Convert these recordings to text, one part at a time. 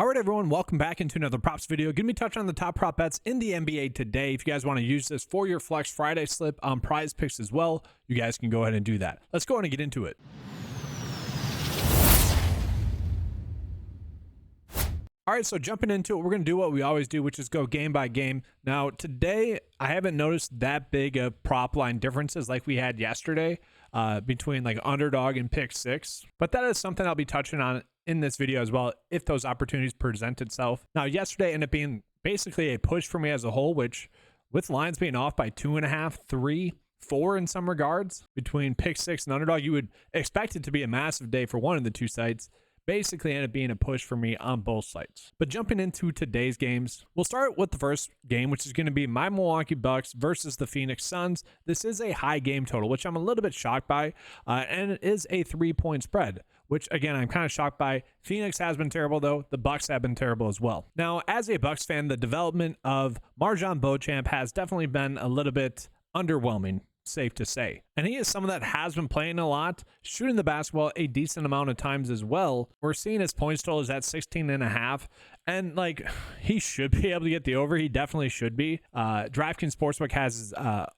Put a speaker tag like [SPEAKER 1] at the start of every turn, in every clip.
[SPEAKER 1] All right, everyone, welcome back into another props video. Gonna be touching on the top prop bets in the NBA today. If you guys want to use this for your Flex Friday slip on Prize Picks as well, you guys can go ahead and do that. Let's go ahead and get into it. All right, so jumping into it, we're going to do what we always do, which is go game by game. Now, today, I haven't noticed that big of prop line differences like we had yesterday between like underdog and pick six, but that is something I'll be touching on in this video as well if those opportunities present itself. Now, yesterday ended up being basically a push for me as a whole, which with lines being off by 2.5, 3, 4 in some regards between pick six and underdog, you would expect it to be a massive day for one of the two sites. Basically ended up being a push for me on both sites. But jumping into today's games, we'll start with the first game, which is going to be my Milwaukee Bucks versus the Phoenix Suns. This is a high game total, which I'm a little bit shocked by, and it is a 3-point spread, which again, I'm kind of shocked by. Phoenix has been terrible though. The Bucks have been terrible as well. Now, as a Bucks fan, the development of MarJon Beauchamp has definitely been a little bit underwhelming, safe to say. And he is someone that has been playing a lot, shooting the basketball a decent amount of times as well. We're seeing his points total is at 16.5, and like he should be able to get the over. He definitely should be. DraftKings Sportsbook has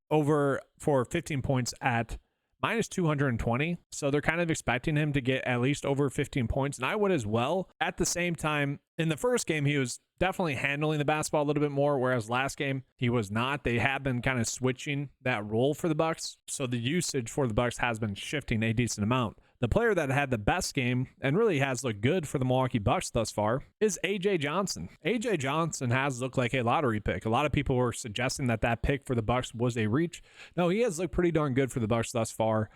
[SPEAKER 1] over for 15 points at minus 220. So they're kind of expecting him to get at least over 15 points, and I would as well. At the same time, in the first game, he was definitely handling the basketball a little bit more, whereas last game he was not. They have been kind of switching that role for the Bucks, so the usage for the Bucks has been shifting a decent amount. The player that had the best game and really has looked good for the Milwaukee Bucks thus far is A.J. Johnson. A.J. Johnson has looked like a lottery pick. A lot of people were suggesting that that pick for the Bucks was a reach. No, he has looked pretty darn good for the Bucks thus far.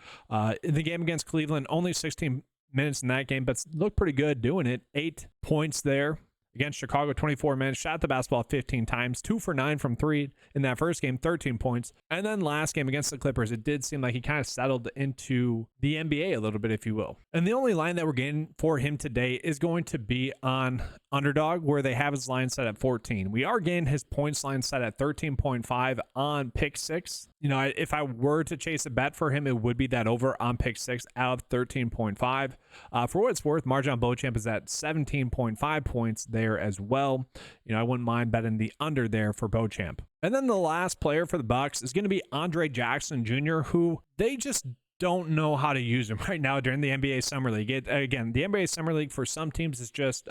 [SPEAKER 1] In the game against Cleveland, only 16 minutes in that game, but looked pretty good doing it. 8 points there. Against Chicago, 24 minutes, shot the basketball 15 times, 2 for 9 from 3 in that first game, 13 points. And then last game against the Clippers, it did seem like he kind of settled into the NBA a little bit, if you will. And the only line that we're getting for him today is going to be on underdog, where they have his line set at 14. We are getting his points line set at 13.5 on pick six. You know, if I were to chase a bet for him, it would be that over on pick six out of 13.5. For what it's worth, MarJon Beauchamp is at 17.5 points there as well. You know, I wouldn't mind betting the under there for Beauchamp. And then the last player for the Bucks is going to be Andre Jackson Jr., who they just don't know how to use him right now during the NBA Summer League. Again, the NBA Summer League for some teams is just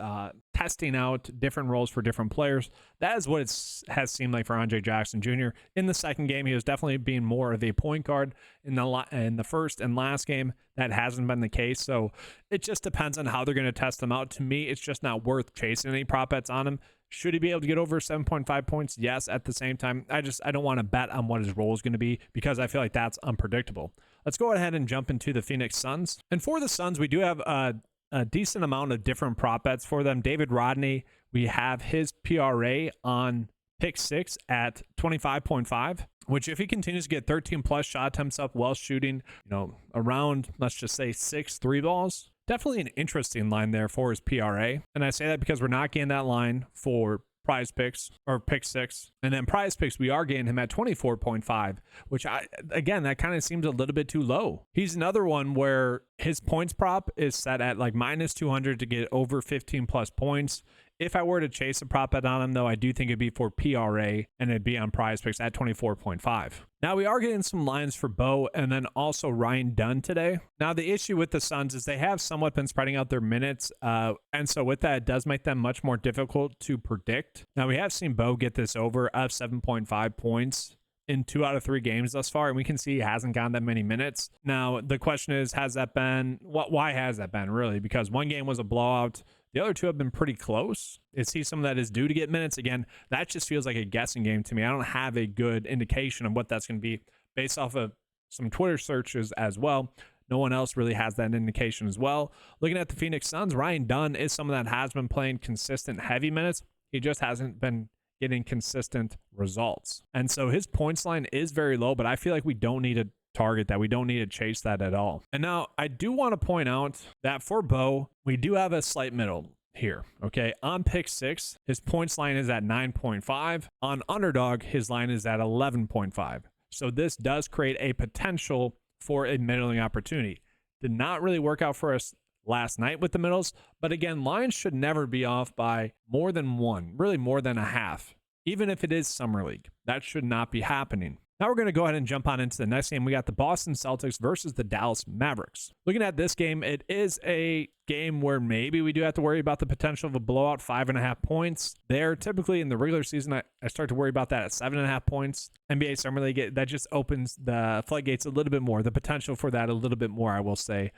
[SPEAKER 1] testing out different roles for different players. That is what it has seemed like for Andre Jackson Jr. In the second game, he was definitely being more of a point guard. In the first and last game, that hasn't been the case. So it just depends on how they're going to test him out. To me, it's just not worth chasing any prop bets on him. Should he be able to get over 7.5 points? Yes. At the same time, I don't want to bet on what his role is going to be because I feel like that's unpredictable. Let's go ahead and jump into the Phoenix Suns. And for the Suns, we do have a decent amount of different prop bets for them. David Rodney, we have his PRA on pick six at 25.5, which if he continues to get 13 plus shot attempts up while shooting, you know, around, let's just say 6 3 balls, definitely an interesting line there for his PRA. And I say that because we're not getting that line for Prize Picks or pick six. And then Prize Picks, we are getting him at 24.5, which again, that kind of seems a little bit too low. He's another one where his points prop is set at like minus 200 to get over 15 plus points. If I were to chase a prop bet on him, though, I do think it'd be for PRA and it'd be on Prize Picks at 24.5. Now, we are getting some lines for Bo and then also Ryan Dunn today. Now, the issue with the Suns is they have somewhat been spreading out their minutes. And so with that, it does make them much more difficult to predict. Now, we have seen Bo get this over of 7.5 points in 2 out of 3 games thus far, and we can see he hasn't gotten that many minutes. Now, the question is, has that been, why has that been really? Because one game was a blowout. The other 2 have been pretty close. Is he someone that is due to get minutes? Again, that just feels like a guessing game to me. I don't have a good indication of what that's going to be based off of some Twitter searches as well. No one else really has that indication as well. Looking at the Phoenix Suns, Ryan Dunn is someone that has been playing consistent heavy minutes. He just hasn't been getting consistent results. And so his points line is very low, but I feel like we don't need to target that. We don't need to chase that at all. And now I do want to point out that for Bo, we do have a slight middle here. Okay. On pick six, his points line is at 9.5. On underdog, his line is at 11.5. So this does create a potential for a middling opportunity. Did not really work out for us last night with the middles. But again, lines should never be off by more than one, really more than a half. Even if it is Summer League, that should not be happening. Now we're going to go ahead and jump on into the next game. We got the Boston Celtics versus the Dallas Mavericks. Looking at this game, it is a game where maybe we do have to worry about the potential of a blowout, 5.5 points. There, typically in the regular season, I start to worry about that at 7.5 points. NBA Summer League, that just opens the floodgates a little bit more, the potential for that a little bit more, I will say.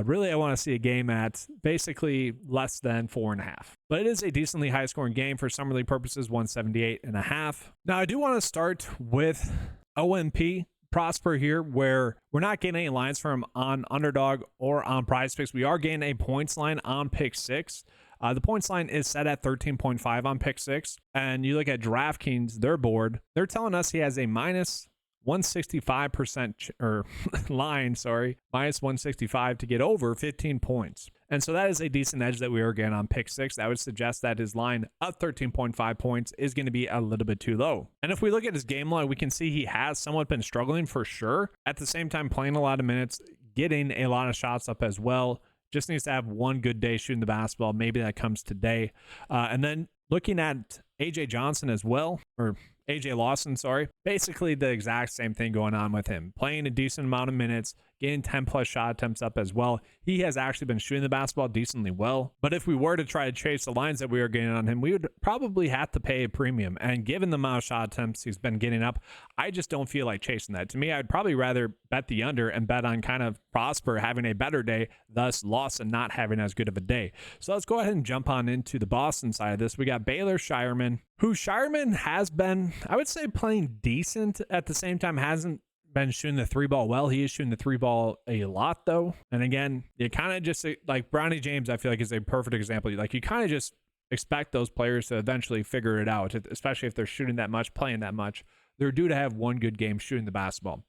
[SPEAKER 1] Really, I want to see a game at basically less than 4.5. But it is a decently high-scoring game for Summer League purposes, 178.5. Now, I do want to start with OMP Prosper here, where we're not getting any lines from on Underdog or on PrizePicks. We are getting a points line on Pick 6. The points line is set at 13.5 on Pick 6. And you look at DraftKings, their board, they're telling us he has a minus 165% minus 165 to get over 15 points. And so that is a decent edge that we are getting on Pick 6. I would suggest that his line of 13.5 points is going to be a little bit too low. And if we look at his game log, we can see he has somewhat been struggling for sure. At the same time, playing a lot of minutes, getting a lot of shots up as well. Just needs to have one good day shooting the basketball. Maybe that comes today. And then looking at AJ Johnson as well, or AJ Lawson, sorry. Basically the exact same thing going on with him. Playing a decent amount of minutes, getting 10 plus shot attempts up as well. He has actually been shooting the basketball decently well. But if we were to try to chase the lines that we are getting on him, we would probably have to pay a premium. And given the amount of shot attempts he's been getting up, I just don't feel like chasing that. To me, I'd probably rather bet the under and bet on kind of Prosper having a better day, thus Lawson not having as good of a day. So let's go ahead and jump on into the Boston side of this. We got Baylor Shireman, who Shireman has been, I would say, playing decent. At the same time, hasn't been shooting the three ball well. He is shooting the three ball a lot, though. And again, you kind of just, like Bronny James, I feel like is a perfect example. Like you kind of just expect those players to eventually figure it out, especially if they're shooting that much, playing that much. They're due to have one good game shooting the basketball.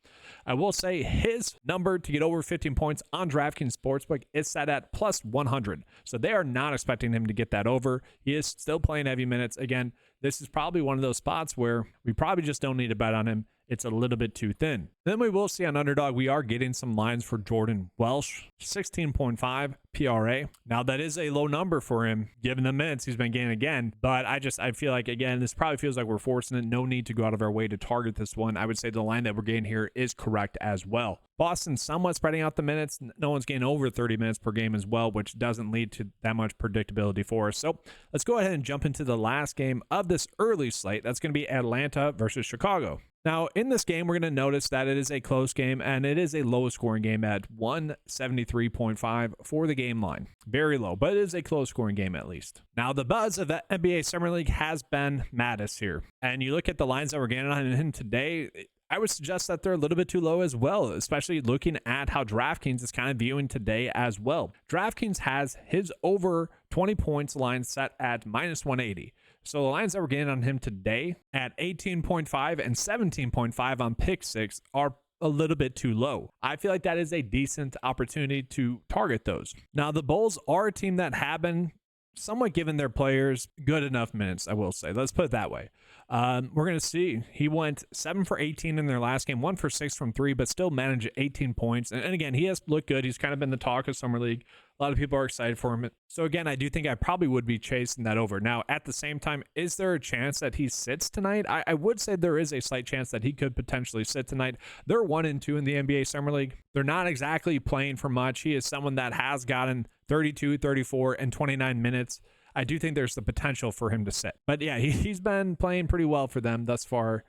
[SPEAKER 1] I will say his number to get over 15 points on DraftKings Sportsbook is set at plus 100. So they are not expecting him to get that over. He is still playing heavy minutes. Again, this is probably one of those spots where we probably just don't need to bet on him. It's a little bit too thin. Then we will see on Underdog, we are getting some lines for Jordan Welsh, 16.5 PRA. Now that is a low number for him, given the minutes he's been getting again. But I feel like, again, this probably feels like we're forcing it. No need to go out of our way to target this one. I would say the line that we're getting here is correct as well. Boston somewhat spreading out the minutes. No one's getting over 30 minutes per game as well, which doesn't lead to that much predictability for us. So let's go ahead and jump into the last game of this early slate. That's going to be Atlanta versus Chicago. Now, in this game, we're going to notice that it is a close game, and it is a low-scoring game at 173.5 for the game line. Very low, but it is a close-scoring game at least. Now, the buzz of the NBA Summer League has been Mattis here. And you look at the lines that we're getting on him today, I would suggest that they're a little bit too low as well, especially looking at how DraftKings is kind of viewing today as well. DraftKings has his over 20 points line set at minus 180. So the lines that we're getting on him today at 18.5 and 17.5 on Pick 6 are a little bit too low. I feel like that is a decent opportunity to target those. Now, the Bulls are a team that have been somewhat given their players good enough minutes, I will say. Let's put it that way. We're going to see. He went 7 for 18 in their last game, 1 for 6 from 3, but still managed 18 points. And again, he has looked good. He's kind of been the talk of Summer League. A lot of people are excited for him. So again, I do think I probably would be chasing that over. Now, at the same time, is there a chance that he sits tonight? I would say there is a slight chance that he could potentially sit tonight. They're 1-2 in the NBA Summer League. They're not exactly playing for much. He is someone that has gotten 32, 34, and 29 minutes. I do think there's the potential for him to sit. But yeah, he's been playing pretty well for them thus far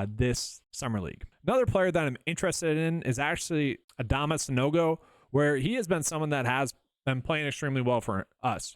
[SPEAKER 1] this Summer League. Another player that I'm interested in is actually Adama Sanogo, where he has been someone that has been playing extremely well for us.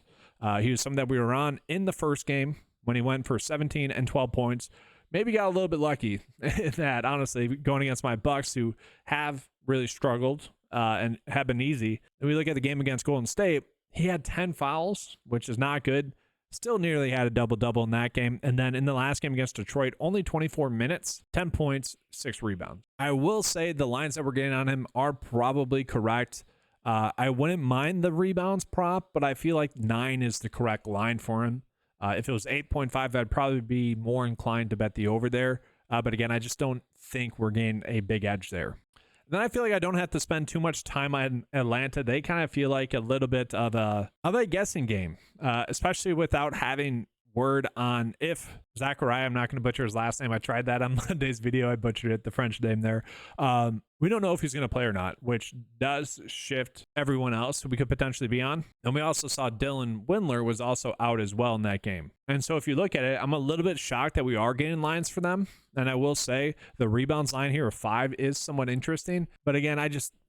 [SPEAKER 1] He was someone that we were on in the first game when he went for 17 and 12 points. Maybe got a little bit lucky in that, honestly, going against my Bucks, who have really struggled and have been easy. And we look at the game against Golden State, he had 10 fouls, which is not good. Still nearly had a double-double in that game. And then in the last game against Detroit, only 24 minutes, 10 points, 6 rebounds. I will say the lines that we're getting on him are probably correct. I wouldn't mind the rebounds prop, but I feel like 9 is the correct line for him. If it was 8.5, I'd probably be more inclined to bet the over there. But again, I just don't think we're getting a big edge there. Then I feel like I don't have to spend too much time on Atlanta. They kind of feel like a little bit of a guessing game, especially without having word on if Zachariah, I'm not going to butcher his last name. I tried that on Monday's video. I butchered it, the French name there. We don't know if he's going to play or not, which does shift everyone else who we could potentially be on. And we also saw Dylan Windler was also out as well in that game. And so if you look at it, I'm a little bit shocked that we are getting lines for them. And I will say the rebounds line here of 5 is somewhat interesting. But again,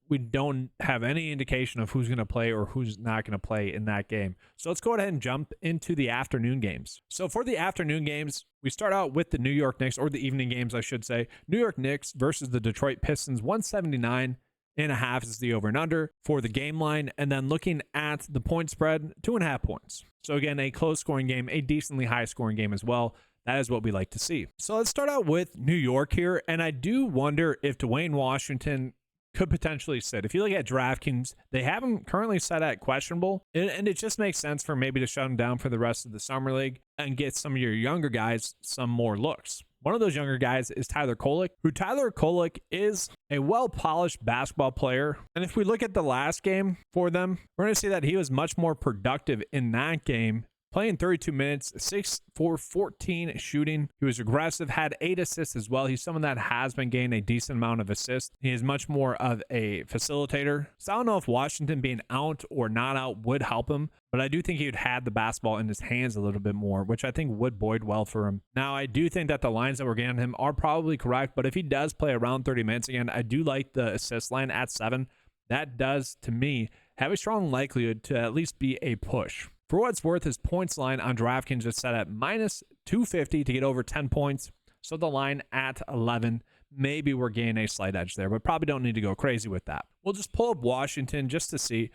[SPEAKER 1] we don't have any indication of who's going to play or who's not going to play in that game. So let's go ahead and jump into the afternoon games. So for the afternoon games, we start out with the New York Knicks, or the evening games, I should say. New York Knicks versus the Detroit Pistons. 179.5 is the over and under for the game line. And then looking at the point spread, 2.5 points. So again, a close scoring game, a decently high scoring game as well. That is what we like to see. So let's start out with New York here. And I do wonder if Dwayne Washington could potentially sit. If you look at DraftKings, they have him currently set at questionable, and it just makes sense for maybe to shut him down for the rest of the summer league and get some of your younger guys some more looks. One of those younger guys is Tyler Kolek, who Tyler Kolek is a well-polished basketball player. And if we look at the last game for them, we're going to see that he was much more productive in that game, playing 32 minutes, 6 for 14 shooting. He was aggressive, had 8 assists as well. He's someone that has been getting a decent amount of assists. He is much more of a facilitator. So I don't know if Washington being out or not out would help him, but I do think he would have the basketball in his hands a little bit more, which I think would bode well for him. Now, I do think that the lines that we're getting him are probably correct, but if he does play around 30 minutes again, I do like the assist line at 7. That does, to me, have a strong likelihood to at least be a push. For what it's worth, his points line on DraftKings is set at minus 250 to get over 10 points. So the line at 11, maybe we're gaining a slight edge there, but probably don't need to go crazy with that. We'll just pull up Washington just to see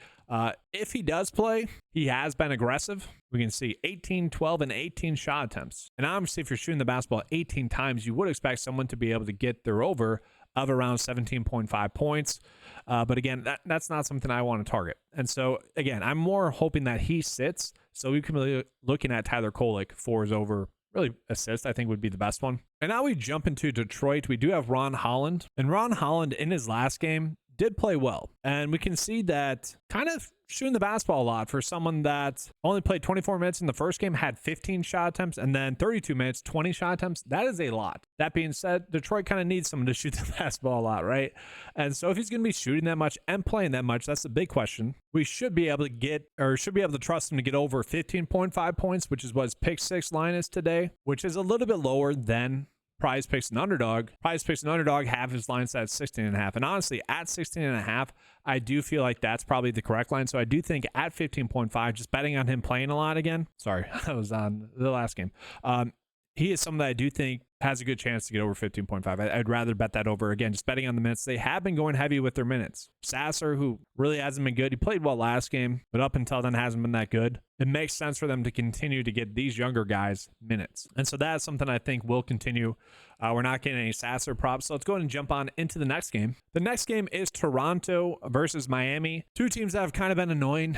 [SPEAKER 1] if he does play. He has been aggressive. We can see 18, 12, and 18 shot attempts. And obviously, if you're shooting the basketball 18 times, you would expect someone to be able to get their over of around 17.5 points. But again, that's not something I want to target. And so, again, I'm more hoping that he sits. So we can be looking at Tyler Kolek for his over. Really, assist, I think, would be the best one. And now we jump into Detroit. We do have Ron Holland. And Ron Holland, in his last game, did play well. And we can see that kind of shooting the basketball a lot for someone that only played 24 minutes in the first game, had 15 shot attempts, and then 32 minutes, 20 shot attempts. That is a lot. That being said, Detroit kind of needs someone to shoot the basketball a lot, right? And so if he's going to be shooting that much and playing that much, that's the big question. We should be able to trust him to get over 15.5 points, which is what his pick 6 line is today, which is a little bit lower than PrizePicks and Underdog. PrizePicks and Underdog have his line set at 16.5. And honestly, at 16.5, I do feel like that's probably the correct line. So I do think at 15.5, just betting on him playing a lot again. Sorry, I was on the last game. He is someone that I do think has a good chance to get over 15.5. I'd rather bet that over. Again, just betting on the minutes. They have been going heavy with their minutes. Sasser, who really hasn't been good. He played well last game, but up until then hasn't been that good. It makes sense for them to continue to get these younger guys minutes. And so that is something I think will continue. We're not getting any Sasser props. So let's go ahead and jump on into the next game. The next game is Toronto versus Miami. Two teams that have kind of been annoying.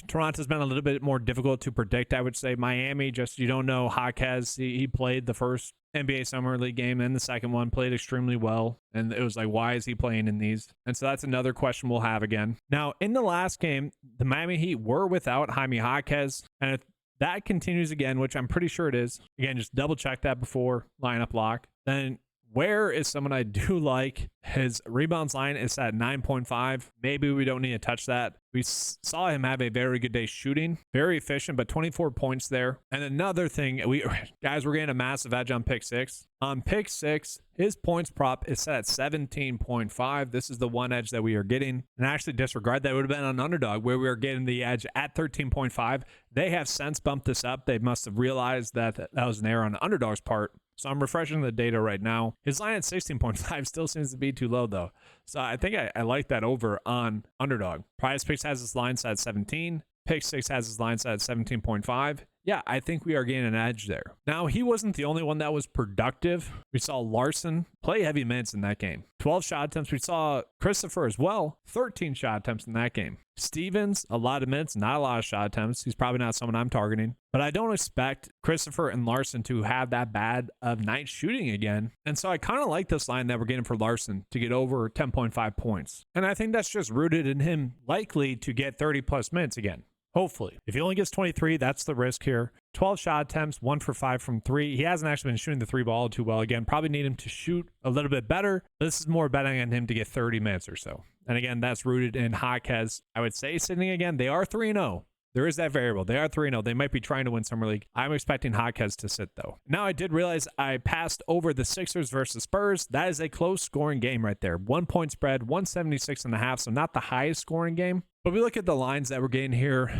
[SPEAKER 1] Toronto's been a little bit more difficult to predict, I would say. Miami, just you don't know. Jaquez, he played the first NBA Summer League game and the second one, played extremely well. And it was like, why is he playing in these? And so that's another question we'll have again. Now, in the last game, the Miami Heat were without Jaime Jaquez. And if that continues again, which I'm pretty sure it is, again, just double check that before lineup lock. Then Ware is someone I do like. His rebounds line is at 9.5. Maybe we don't need to touch that. We saw him have a very good day shooting. Very efficient, but 24 points there. And another thing, we're getting a massive edge on pick 6. On pick 6, his points prop is set at 17.5. This is the one edge that we are getting. And actually disregard that. It would have been on Underdog where we were getting the edge at 13.5. They have since bumped this up. They must have realized that that was an error on Underdog's part. So I'm refreshing the data right now. His line at 16.5 still seems to be too low, though. So I think I like that over on Underdog. PrizePicks has his line set at 17. Pick 6 has his line set at 17.5. yeah, I think we are gaining an edge there. Now, he wasn't the only one that was productive. We saw Larson play heavy minutes in that game. 12 shot attempts. We saw Christopher as well, 13 shot attempts in that game. Stevens, a lot of minutes, not a lot of shot attempts. He's probably not someone I'm targeting. But I don't expect Christopher and Larson to have that bad of night shooting again. And so I kind of like this line that we're getting for Larson to get over 10.5 points. And I think that's just rooted in him likely to get 30 plus minutes again. Hopefully. If he only gets 23, that's the risk here. 12 shot attempts, 1 for 5 from 3. He hasn't actually been shooting the 3 ball too well. Again, probably need him to shoot a little bit better. This is more betting on him to get 30 minutes or so. And again, that's rooted in Jaquez. I would say sitting again, they are 3-0. There is that variable. They are 3-0. They might be trying to win Summer League. I'm expecting Jaquez to sit, though. Now, I did realize I passed over the Sixers versus Spurs. That is a close scoring game right there. 1 point spread, 176.5, so not the highest scoring game. But we look at the lines that we're getting here.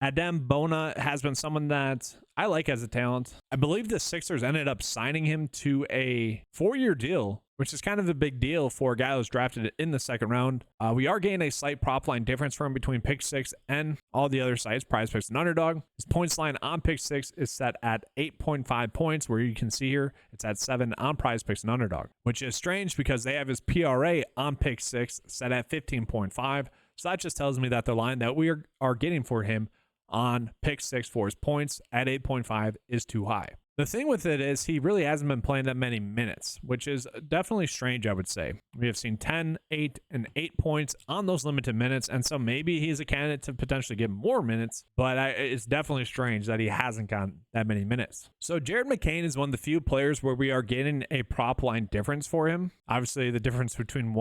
[SPEAKER 1] Adem Bona has been someone that I like as a talent. I believe the Sixers ended up signing him to a 4-year deal, which is kind of a big deal for a guy who was drafted in the second round. We are getting a slight prop line difference from between Pick 6 and all the other sites, PrizePicks and Underdog. His points line on Pick 6 is set at 8.5 points, where you can see here it's at 7 on PrizePicks and Underdog, which is strange because they have his PRA on Pick 6 set at 15.5. So that just tells me that the line that we are getting for him on Pick 6 for his points at 8.5 is too high. The thing with it is he really hasn't been playing that many minutes, which is definitely strange, I would say. We have seen 10, 8, and 8 points on those limited minutes, and so maybe he's a candidate to potentially get more minutes, but it's definitely strange that he hasn't gotten that many minutes. So Jared McCain is one of the few players where we are getting a prop line difference for him. Obviously, the difference between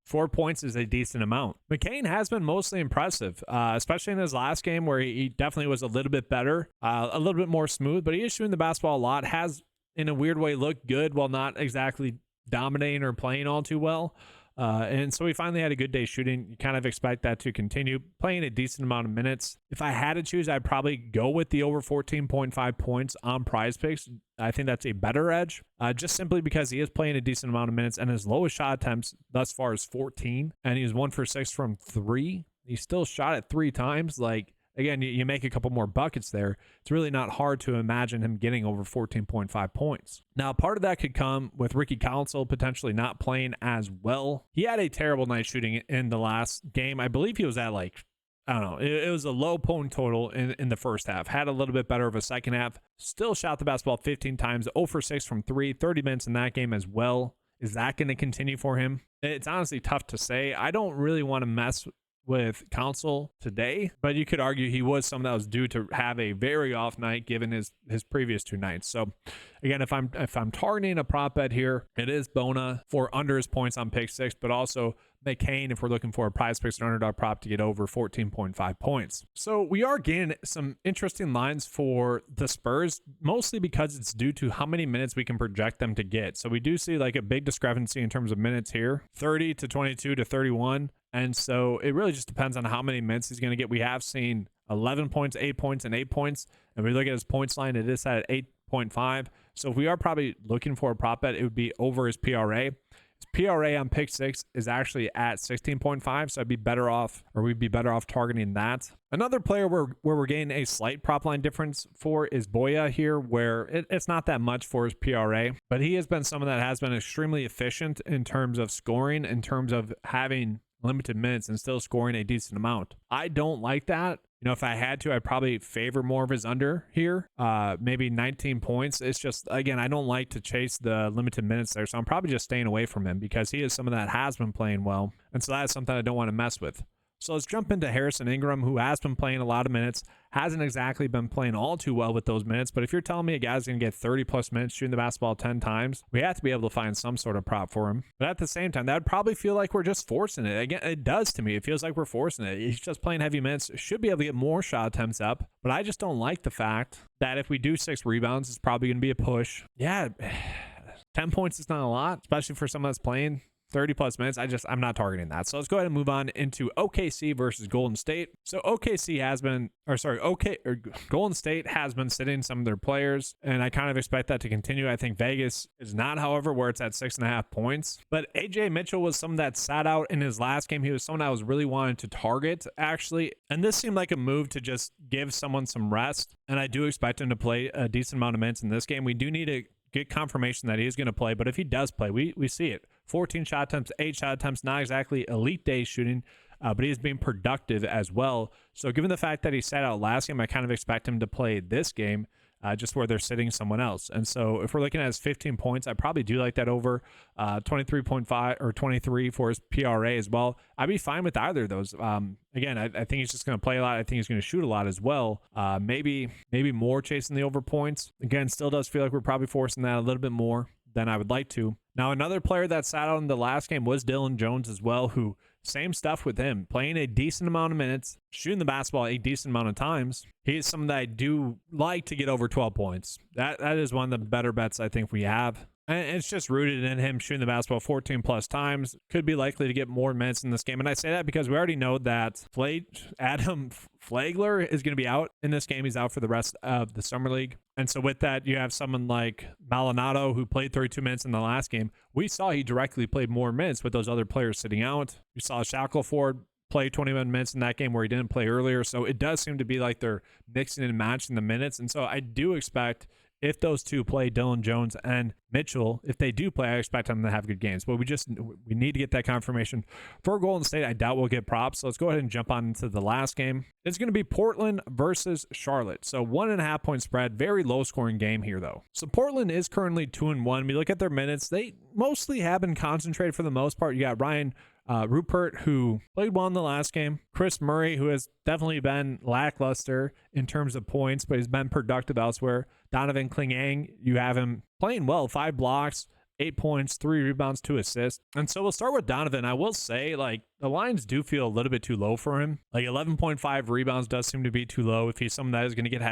[SPEAKER 1] 4 points is a decent amount. McCain has been mostly impressive, especially in his last game where he definitely was a little bit better, a little bit more smooth, but he is shooting the basketball a lot, has in a weird way looked good while not exactly dominating or playing all too well. And so he finally had a good day shooting. You kind of expect that to continue, playing a decent amount of minutes. If I had to choose, I'd probably go with the over 14.5 points on PrizePicks. I think that's a better edge, just simply because he is playing a decent amount of minutes, and his lowest shot attempts thus far is 14, and he was 1 for 6 from 3. He still shot it 3 times. Like, again, you make a couple more buckets there. It's really not hard to imagine him getting over 14.5 points. Now, part of that could come with Ricky Council potentially not playing as well. He had a terrible night shooting in the last game. I believe he was at like, I don't know, it was a low point total in the first half. Had a little bit better of a second half. Still shot the basketball 15 times, 0 for 6 from 3, 30 minutes in that game as well. Is that going to continue for him? It's honestly tough to say. I don't really want to mess with Council today, but you could argue he was someone that was due to have a very off night given his previous 2 nights. So again, if I'm targeting a prop bet here, it is Bona for under his points on Pick 6, but also McCain if we're looking for a PrizePicks and Underdog prop to get over 14.5 points. So we are getting some interesting lines for the Spurs, mostly because it's due to how many minutes we can project them to get. So we do see like a big discrepancy in terms of minutes here, 30 to 22 to 31. And so it really just depends on how many minutes he's going to get. We have seen 11 points, 8 points, and 8 points. And we look at his points line, it is set at 8.5. So if we are probably looking for a prop bet, it would be over his PRA. His PRA on Pick 6 is actually at 16.5. So we'd be better off targeting that. Another player where we're getting a slight prop line difference for is Boya here, where it's not that much for his PRA, but he has been someone that has been extremely efficient in terms of scoring, in terms of having limited minutes and still scoring a decent amount. I don't like that. You know, if I had to, I'd probably favor more of his under here, maybe 19 points. It's just, again, I don't like to chase the limited minutes there, so I'm probably just staying away from him because he is someone that has been playing well, and so that's something I don't want to mess with. So let's jump into Harrison Ingram, who has been playing a lot of minutes, hasn't exactly been playing all too well with those minutes, but if you're telling me a guy's going to get 30-plus minutes shooting the basketball 10 times, we have to be able to find some sort of prop for him. But at the same time, that would probably feel like we're just forcing it. Again, it does to me. It feels like we're forcing it. He's just playing heavy minutes, should be able to get more shot attempts up, but I just don't like the fact that if we do 6 rebounds, it's probably going to be a push. Yeah, 10 points is not a lot, especially for someone that's playing 30 plus minutes. I'm not targeting that. So let's go ahead and move on into OKC versus Golden State. So Golden State has been sitting some of their players, and I kind of expect that to continue. I think Vegas is not, however, where it's at 6.5 points. But AJ Mitchell was someone that sat out in his last game. He was someone I was really wanting to target, actually. And this seemed like a move to just give someone some rest. And I do expect him to play a decent amount of minutes in this game. We do need to get confirmation that he is going to play, but if he does play, we see it. 14 shot attempts, 8 shot attempts, not exactly elite day shooting, but he is being productive as well. So given the fact that he sat out last game, I kind of expect him to play this game, just where they're sitting someone else. And so if we're looking at his 15 points, I probably do like that over 23.5 or 23 for his PRA as well. I'd be fine with either of those. Again, I think he's just going to play a lot. I think he's going to shoot a lot as well. Maybe more chasing the over points. Again, still does feel like we're probably forcing that a little bit more than I would like to. Now, another player that sat out in the last game was Dylan Jones as well, who same stuff with him, playing a decent amount of minutes, shooting the basketball a decent amount of times. He is someone that I do like to get over 12 points. That is one of the better bets I think we have. And it's just rooted in him shooting the basketball 14 plus times. Could be likely to get more minutes in this game. And I say that because we already know that Adam Flagler is going to be out in this game. He's out for the rest of the Summer League. And so with that, you have someone like Maldonado, who played 32 minutes in the last game. We saw he directly played more minutes with those other players sitting out. We saw Shackelford play 21 minutes in that game where he didn't play earlier. So it does seem to be like they're mixing and matching the minutes. And so I do expect, if those two play, Dylan Jones and Mitchell, if they do play, I expect them to have good games. But we need to get that confirmation. For Golden State, I doubt we'll get props. So let's go ahead and jump on into the last game. It's going to be Portland versus Charlotte. So 1.5 point spread. Very low scoring game here, though. So Portland is currently 2-1. We look at their minutes. They mostly have been concentrated for the most part. You got Ryan Rupert, who played well in the last game. Chris Murray, who has definitely been lackluster in terms of points, but he's been productive elsewhere. Donovan Klingang, you have him playing well, 5 blocks, 8 points, 3 rebounds, 2 assists. And so we'll start with Donovan. I will say, like, the lines do feel a little bit too low for him. Like 11.5 rebounds does seem to be too low. If he's someone that is going to get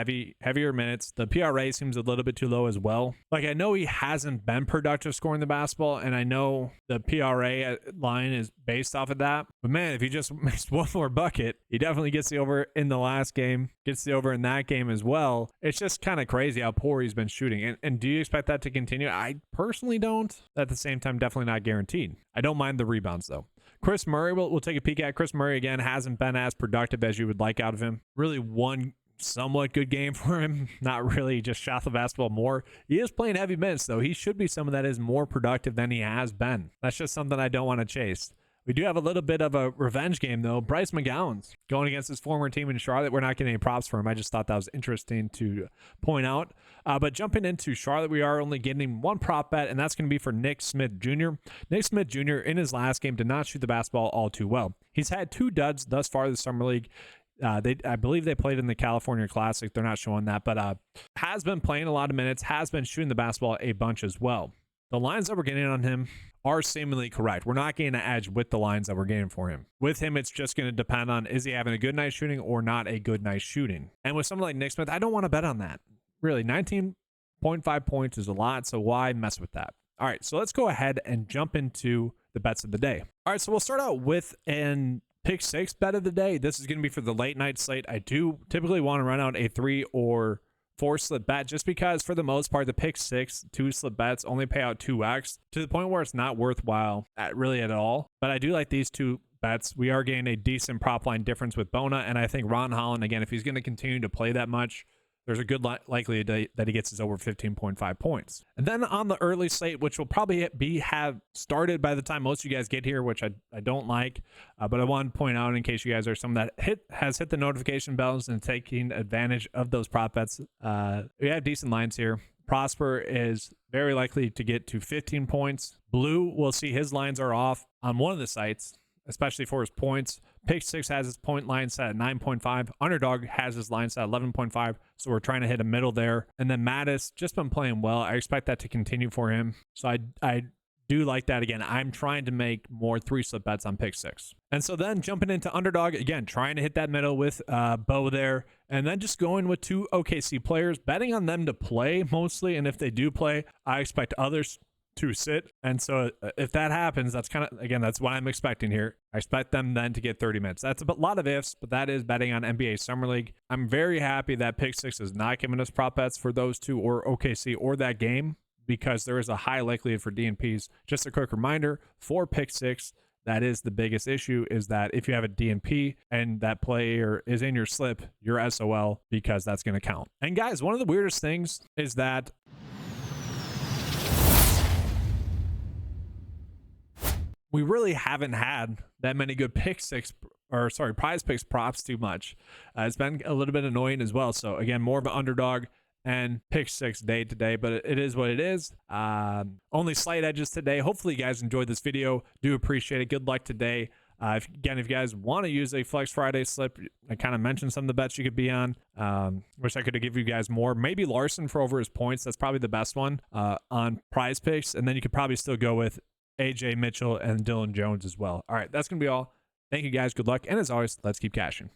[SPEAKER 1] heavier minutes, the PRA seems a little bit too low as well. Like, I know he hasn't been productive scoring the basketball, and I know the PRA line is based off of that. But man, if he just makes one more bucket, he definitely gets the over in the last game, gets the over in that game as well. It's just kind of crazy how poor he's been shooting. And do you expect that to continue? I personally don't. At the same time, definitely not guaranteed. I don't mind the rebounds, though. Chris Murray, we'll take a peek at. Chris Murray, again, hasn't been as productive as you would like out of him. Really one somewhat good game for him. Not really, just shot the basketball more. He is playing heavy minutes, though. He should be someone that is more productive than he has been. That's just something I don't want to chase. We do have a little bit of a revenge game, though. Bryce McGowan's going against his former team in Charlotte. We're not getting any props for him. I just thought that was interesting to point out. But jumping into Charlotte, we are only getting one prop bet, and that's going to be for Nick Smith Jr. Nick Smith Jr. in his last game did not shoot the basketball all too well. He's had 2 duds thus far this Summer League. I believe they played in the California Classic. They're not showing that, but has been playing a lot of minutes, has been shooting the basketball a bunch as well. The lines that we're getting on him are seemingly correct. We're not getting an edge with the lines that we're getting for him. With him, it's just going to depend on, is he having a good night shooting or not a good night shooting? And with someone like Nick Smith, I don't want to bet on that. Really, 19.5 points is a lot, so why mess with that? All right, so let's go ahead and jump into the bets of the day. All right, so we'll start out with an pick 6 bet of the day. This is going to be for the late night slate. I do typically want to run out a 3 or 4 slip bet, just because for the most part the pick 6 2 slip bets only pay out 2x to the point where it's not worthwhile really at all. But I do like these 2 bets. We are getting a decent prop line difference with Bona, and I think Ron Holland, again, if he's going to continue to play that much, there's a good likelihood that he gets his over 15.5 points. And then on the early slate, which will probably have started by the time most of you guys get here, which I don't like, but I want to point out in case you guys are someone that has hit the notification bells and taking advantage of those prop bets. We have decent lines here. Prosper is very likely to get to 15 points. Blue, we'll see his lines are off on one of the sites, especially for his points. Pick 6 has his point line set at 9.5. Underdog has his line set at 11.5. So we're trying to hit a middle there. And then Mattis just been playing well. I expect that to continue for him. So I do like that. Again, I'm trying to make more 3 slip bets on pick 6. And so then jumping into Underdog, again, trying to hit that middle with Bo there. And then just going with 2 OKC players, betting on them to play mostly. And if they do play, I expect others to sit. And so if that happens, that's kind of, again, that's what I'm expecting here. I expect them then to get 30 minutes. That's a lot of ifs, but that is betting on NBA Summer League. I'm very happy that Pick 6 is not giving us prop bets for those two or OKC or that game, because there is a high likelihood for DNPs. Just a quick reminder for Pick 6, that is the biggest issue, is that if you have a DNP and that player is in your slip, you're SOL, because that's going to count. And guys, one of the weirdest things is that we really haven't had that many good prize picks props too much. It's been a little bit annoying as well. So again, more of an underdog and Pick 6 day today, but it is what it is. Only slight edges today. Hopefully you guys enjoyed this video. Do appreciate it. Good luck today. If you guys want to use a Flex Friday slip, I kind of mentioned some of the bets you could be on. Wish I could give you guys more. Maybe Larson for over his points. That's probably the best one on Prize Picks. And then you could probably still go with AJ Mitchell and Dylan Jones as well. All right, that's going to be all. Thank you guys. Good luck. And as always, let's keep cashing.